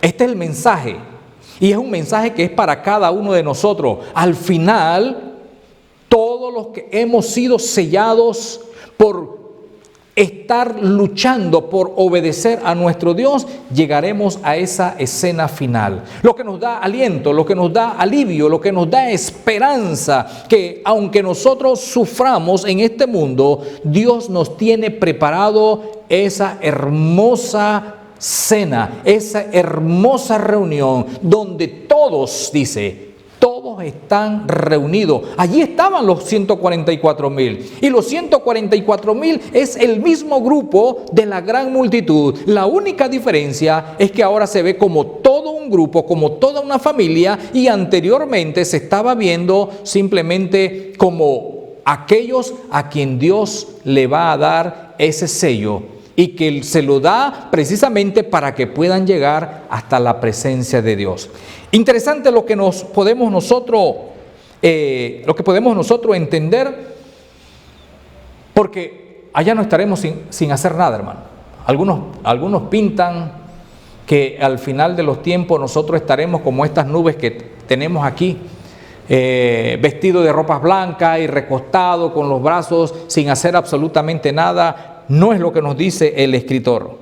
Este es el mensaje, y es un mensaje que es para cada uno de nosotros. Al final, todos los que hemos sido sellados por estar luchando por obedecer a nuestro Dios, llegaremos a esa escena final. Lo que nos da aliento, lo que nos da alivio, lo que nos da esperanza, que aunque nosotros suframos en este mundo, Dios nos tiene preparado esa hermosa cena, esa hermosa reunión donde todos, dice, todos están reunidos. Allí estaban los 144,000. Y los 144,000 es el mismo grupo de la gran multitud. La única diferencia es que ahora se ve como todo un grupo, como toda una familia, y anteriormente se estaba viendo simplemente como aquellos a quien Dios le va a dar ese sello, y que se lo da precisamente para que puedan llegar hasta la presencia de Dios. Interesante lo que podemos nosotros entender, porque allá no estaremos sin hacer nada, hermano. Algunos pintan que al final de los tiempos nosotros estaremos como estas nubes que tenemos aquí, vestidos de ropas blancas y recostados con los brazos sin hacer absolutamente nada. No es lo que nos dice el escritor,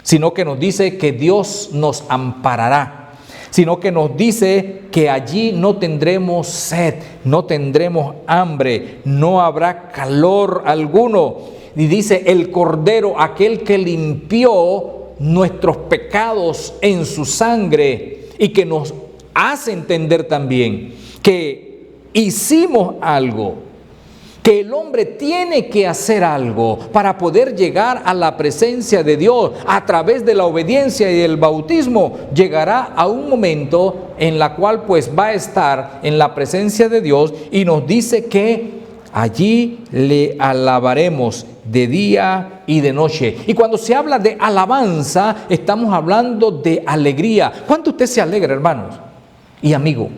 sino que nos dice que Dios nos amparará, sino que nos dice que allí no tendremos sed, no tendremos hambre, no habrá calor alguno. Y dice: el Cordero, aquel que limpió nuestros pecados en su sangre, y que nos hace entender también que hicimos algo, que el hombre tiene que hacer algo para poder llegar a la presencia de Dios. A través de la obediencia y del bautismo llegará a un momento en la cual pues va a estar en la presencia de Dios, y nos dice que allí le alabaremos de día y de noche. Y cuando se habla de alabanza, estamos hablando de alegría. ¿Cuánto usted se alegra, hermanos y amigo,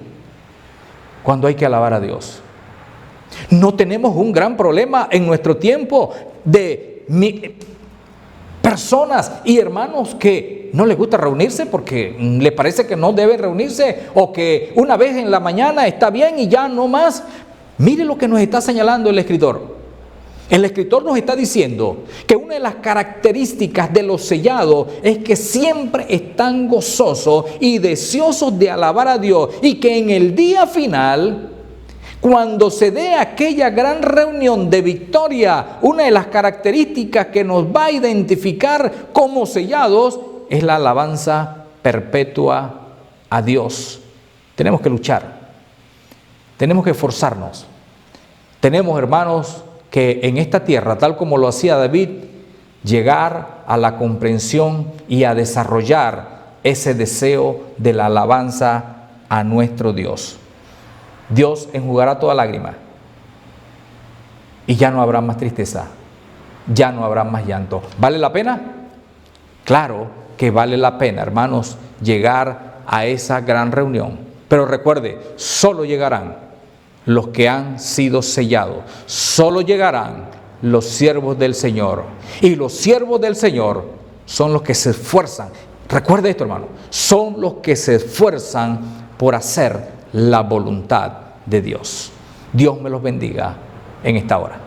cuando hay que alabar a Dios? No tenemos un gran problema en nuestro tiempo de personas y hermanos que no les gusta reunirse porque les parece que no deben reunirse, o que una vez en la mañana está bien y ya no más. Mire lo que nos está señalando el escritor. El escritor nos está diciendo que una de las características de los sellados es que siempre están gozosos y deseosos de alabar a Dios, y que en el día final, cuando se dé aquella gran reunión de victoria, una de las características que nos va a identificar como sellados es la alabanza perpetua a Dios. Tenemos que luchar, tenemos que esforzarnos. Tenemos, hermanos, que en esta tierra, tal como lo hacía David, llegar a la comprensión y a desarrollar ese deseo de la alabanza a nuestro Dios. Dios enjugará toda lágrima, y ya no habrá más tristeza, ya no habrá más llanto. ¿Vale la pena? Claro que vale la pena, hermanos, llegar a esa gran reunión. Pero recuerde, solo llegarán los que han sido sellados, solo llegarán los siervos del Señor. Y los siervos del Señor son los que se esfuerzan. Recuerde esto, hermano, son los que se esfuerzan por hacer la voluntad de Dios. Dios me los bendiga en esta hora.